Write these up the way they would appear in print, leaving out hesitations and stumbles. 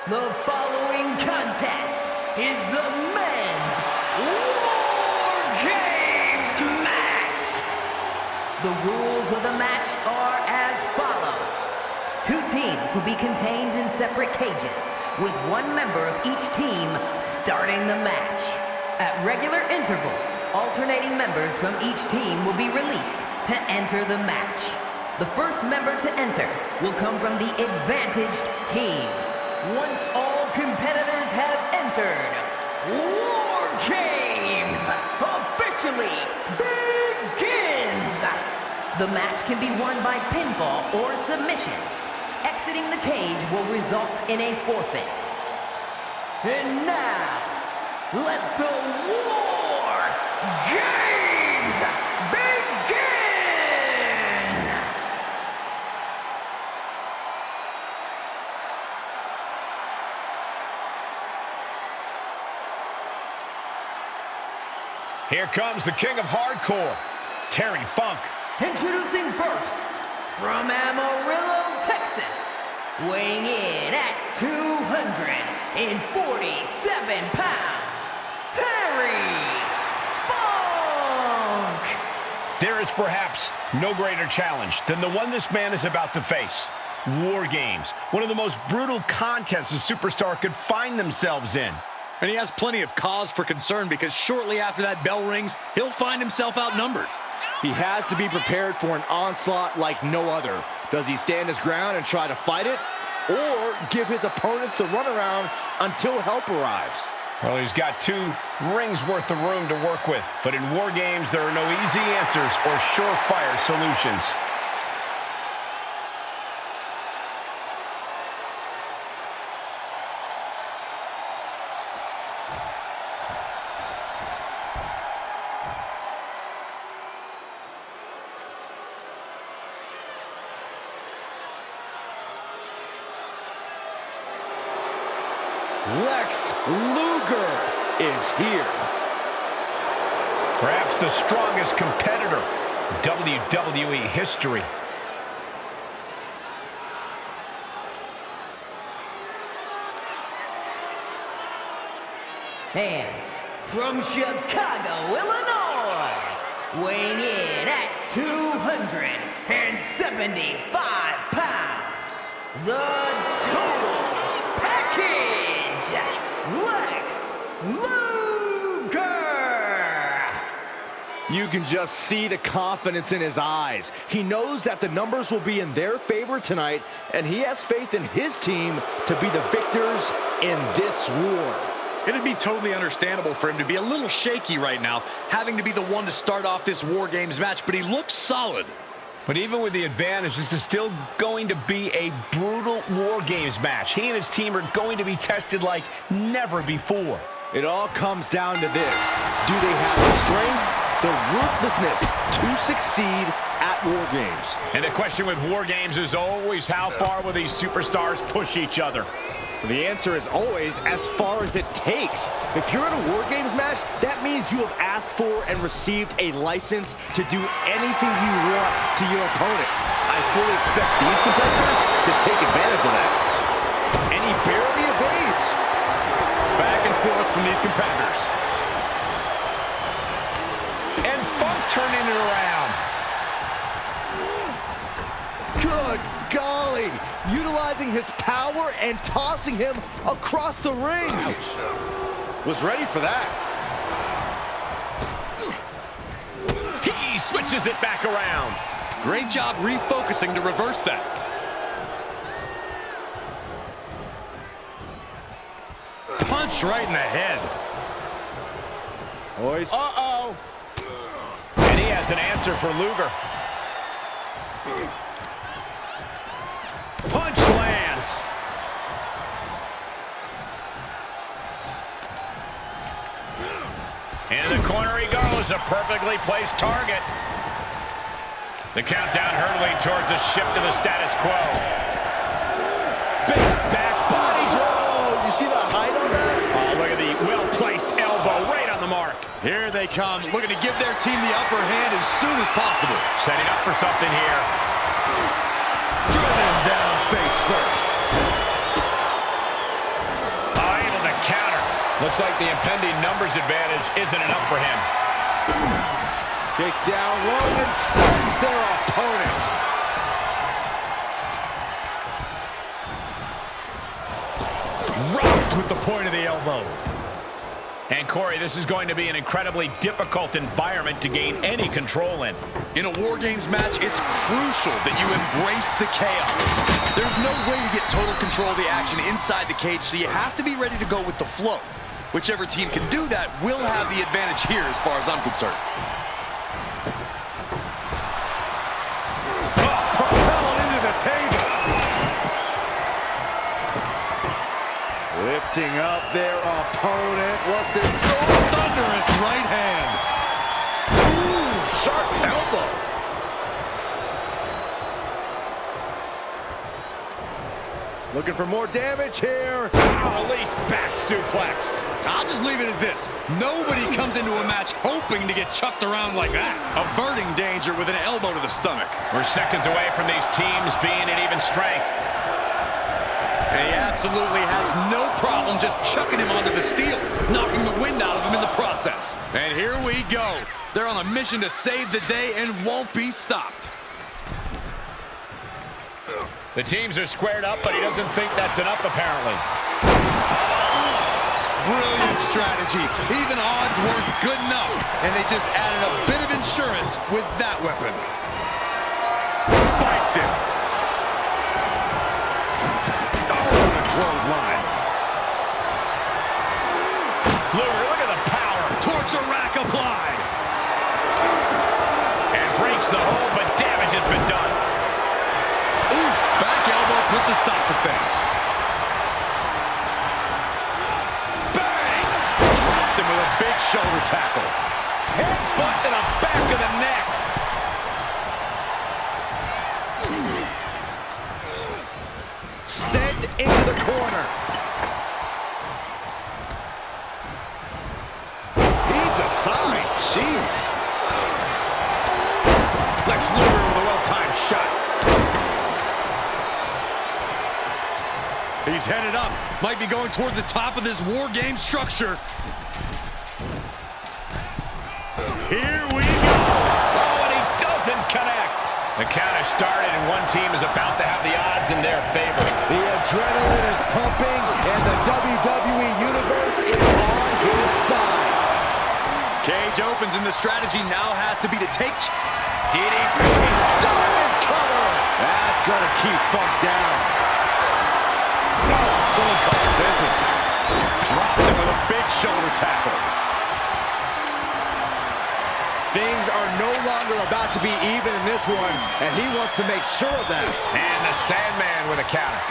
The following contest is the men's War Games match. The rules of the match are as follows. Two teams will be contained in separate cages, with one member of each team starting the match. At regular intervals, alternating members from each team will be released to enter the match. The first member to enter will come from the advantaged team. Once all competitors have entered, War Games officially begins! The match can be won by pinfall or submission. Exiting the cage will result in a forfeit. And now, let the War Games begin! Here comes the king of hardcore, Terry Funk. Introducing first, from Amarillo, Texas, weighing in at 247 pounds, Terry Funk! There is perhaps no greater challenge than the one this man is about to face. War Games, one of the most brutal contests a superstar could find themselves in. And he has plenty of cause for concern because shortly after that bell rings, he'll find himself outnumbered. He has to be prepared for an onslaught like no other. Does he stand his ground and try to fight it? Or give his opponents the runaround until help arrives? Well, he's got 2 rings worth of room to work with. But in War Games, there are no easy answers or surefire solutions. Lex Luger is here. Perhaps the strongest competitor in WWE history. And from Chicago, Illinois, weighing in at 275 pounds, the total package, Lex Luger! You can just see the confidence in his eyes. He knows that the numbers will be in their favor tonight, and he has faith in his team to be the victors in this war. It'd be totally understandable for him to be a little shaky right now, having to be the one to start off this War Games match, but he looks solid. But even with the advantage, this is still going to be a brutal War Games match. He and his team are going to be tested like never before. It all comes down to this. Do they have the strength, the ruthlessness to succeed at War Games? And the question with War Games is always, how far will these superstars push each other? The answer is always as far as it takes. If you're in a War Games match, that means you have asked for and received a license to do anything you want to your opponent. I fully expect these competitors to take advantage of that. And he barely evades. Back and forth from these competitors. And Funk turning it around. Good golly! Utilizing his power and tossing him across the rings. Ouch. Was ready for that. He switches it back around. Great job refocusing to reverse that. Punch right in the head. Boys. Uh-oh. And he has an answer for Luger. Punch lands. In the corner he goes, a perfectly placed target. The countdown hurtling towards a shift to the status quo. Big back body drop. You see the height on that? Oh, look at the well-placed elbow right on the mark. Here they come, looking to give their team the upper hand as soon as possible. Setting up for something here. Driven down face first. Looks like the impending numbers advantage isn't enough for him. Kick down low and stuns their opponent. Rocked with the point of the elbow. And Corey, this is going to be an incredibly difficult environment to gain any control in. In a War Games match, it's crucial that you embrace the chaos. There's no way to get total control of the action inside the cage, so you have to be ready to go with the flow. Whichever team can do that will have the advantage here as far as I'm concerned. Propelled into the table. Lifting up their opponent. What's it? So Thunderous right hand. ooh, sharp elbow. Looking for more damage here. Release back suplex. I'll just leave it at this. Nobody comes into a match hoping to get chucked around like that. Averting danger with an elbow to the stomach. We're seconds away from these teams being at even strength. And he absolutely has no problem just chucking him onto the steel, knocking the wind out of him in the process. And here we go. They're on a mission to save the day and won't be stopped. The teams are squared up, but he doesn't think that's enough, apparently. Brilliant strategy. Even odds weren't good enough, and they just added a bit of insurance with that weapon. Spiked him. Oh, what a clothesline. Look at the power. Torture rack applied. And breaks the hold, but damage has been done. Oof, back elbow puts a stop to things. Bang! Dropped him with a big shoulder tackle. Headbutt to the back of the neck. Sent into the corner. Heaved aside. Jeez. Lex Luger with a well-timed shot. He's headed up. Might be going toward the top of this War Game structure. Here we go. Oh, and he doesn't connect. The count has started, and one team is about to have the odds in their favor. The adrenaline is pumping, and the WWE Universe is on his side. Cage opens, and the strategy now has to be to take... DDT. Diamond cutter. That's going to keep Funk down. No, someone calls business. Dropped him with a big shoulder tackle. Things are no longer about to be even in this one, and he wants to make sure of that. And the Sandman with a counter.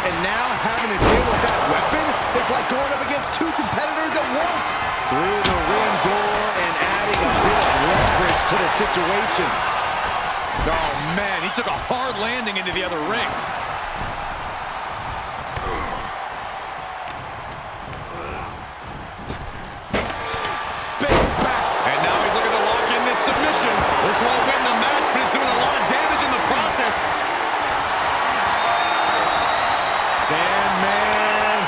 And now having to deal with that weapon is like going up against two competitors at once. Through the ring door and adding a bit of leverage to the situation. Oh, man, he took a hard landing into the other ring. Big back. And now he's looking to lock in this submission. This won't win the match, but it's doing a lot of damage in the process. Sandman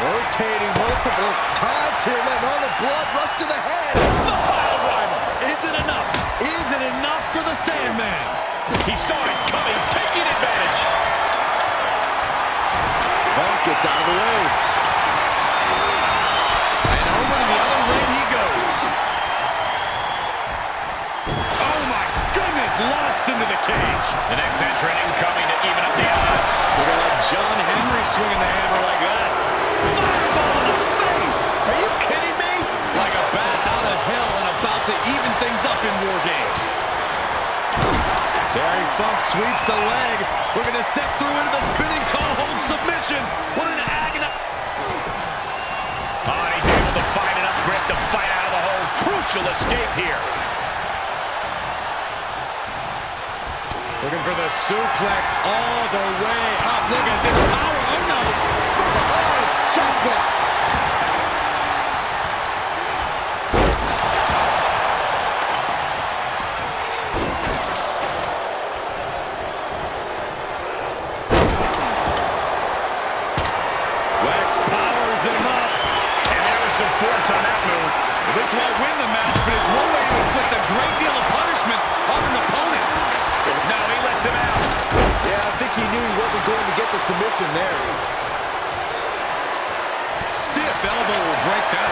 rotating multiple times here, letting all the blood rush to the head. The pile driver. Is it enough? Is it enough for the Sandman? He saw it coming, taking advantage. Funk gets out of the way. And over to the other ring he goes. Oh my goodness, launched into the cage. The next entrant incoming to even up the odds. We're gonna let John Henry swinging the hammer like that. Fireball in the face! Are you kidding me? Like a bat out of hell and about to even things up in War Games. Terry Funk sweeps the leg. We're gonna step through into the spinning toe hold submission. What an agony. Oh, he's able to find enough grip to fight out of the hole. Crucial escape here. Looking for the suplex all the way up. Look at this power. Oh no! From behind, chop block. Lex power submission there. Stiff elbow will break that.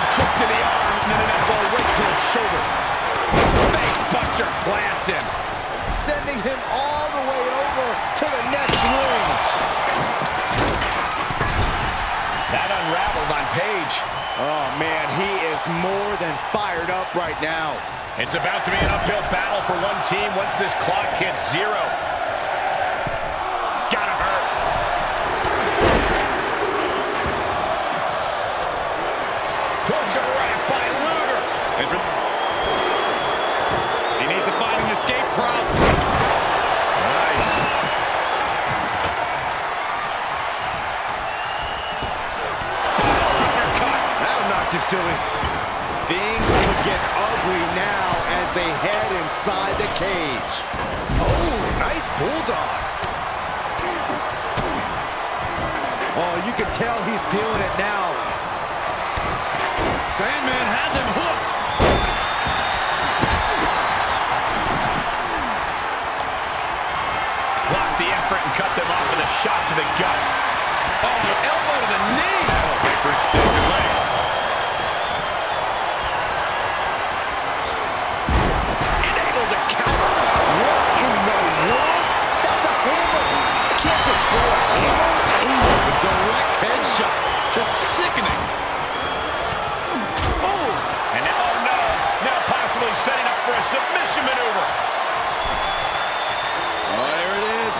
Twist to the arm, and then an elbow right to the shoulder. Face buster plants him. Sending him all the way over to the next ring. That unraveled on Page. Oh, man, he is more than fired up right now. It's about to be an uphill battle for one team once this clock hits 0. Gotta hurt. Push a right by Luger. He needs to find an escape prop. Nice. Uppercut. That'll knock you silly. Things could get ugly now as they head inside the cage. Oh, nice bulldog. Oh, you can tell he's feeling it now. Sandman has him hooked. Block the effort and cut them off with a shot to the gut. Oh, elbow to the knee. Oh, big for extended leg. Enabled to counter. What in the world? That's a hammer. You can't just throw a hammer. Ooh, a direct headshot. Just sickening. Oh, And now, oh no, now possibly setting up for a submission maneuver. Oh, there it is.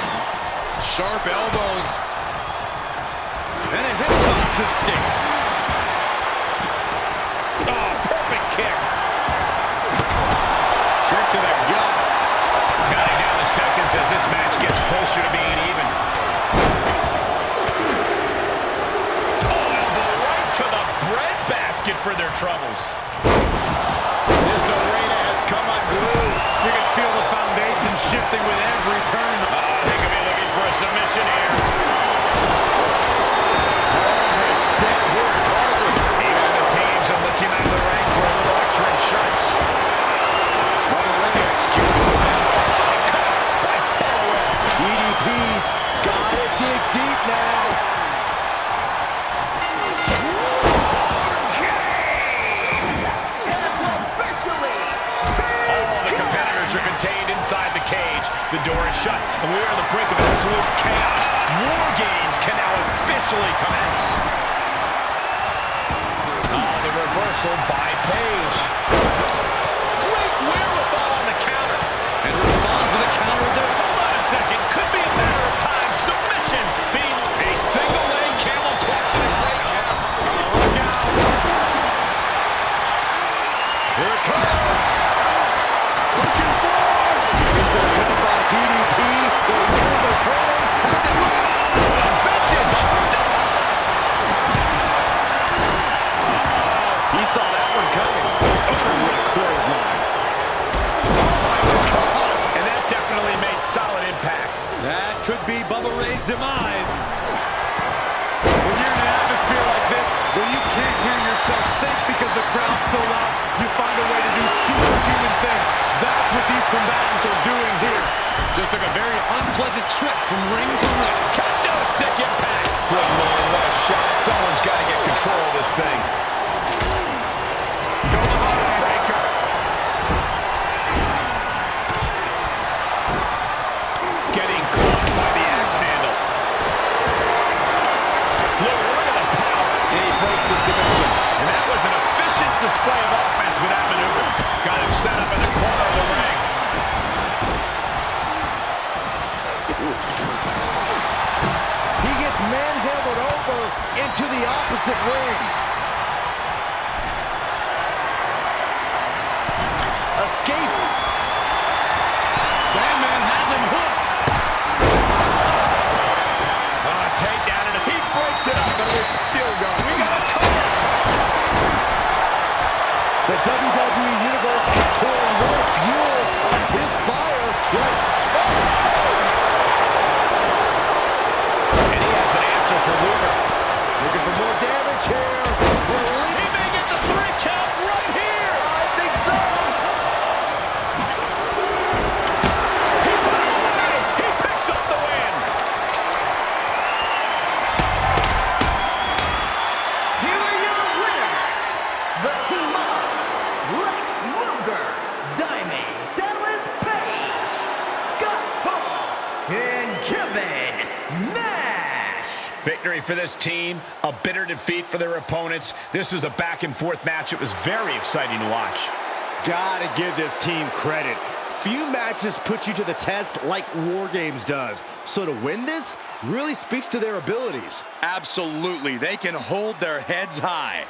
Sharp elbows. And a hip toss to the skate. Oh, perfect kick. Kick to the gut. Counting down the seconds as this match gets closer to being even. Oh, elbow right to the breadbasket for their troubles. This arena has come unglued. You can feel the foundation shifting with every turn. They could be looking for a submission here. has set his target. Even the teams are looking out of the ring for a little extra insurance. DDP's gotta dig deep now. All the competitors are contained inside the cage. The door is shut, and we are on the brink of absolute chaos. War games can now officially commence. The reversal by Page. Great wherewithal on the counter. And responds to the counter there. Hold on a second. Could be a matter of time. Submission being A single leg camel clutch and a great count. Look out. here it comes. Looking for. What about DDP? The wheels are turning. Has it looked? Vintage. He saw that one coming. Oh, what a clothesline. And that definitely made solid impact. That could be Bubba Ray's demise. When you're in an atmosphere like this, when you can't hear yourself think because the crowd's so loud, you find a way to do superhuman things. That's what these combatants are doing here. Just took a very unpleasant trip from ring to ring. Kendo stick impact. Good Lord, what a shot. Someone's got to get control of this thing. Breaker. Getting caught by the axe handle. Look at the power. And he breaks the submission. And that was an efficient display of offense with that maneuver. Got him set up in the corner of the ring. He gets manhandled over into the opposite ring. Escape. Sandman has him hooked. Takedown, and he breaks it up, but it's still going. We got a cover. The WWE Universe is pouring more fuel on his fire. And he has an answer for Luger. Looking for more damage here. He may get the 3 count right here. I think so. He put it away. He picks up the victory for this team, a bitter defeat for their opponents. This was a back-and-forth match. It was very exciting to watch. Gotta give this team credit. Few matches put you to the test like War Games does. So to win this really speaks to their abilities. Absolutely. They can hold their heads high.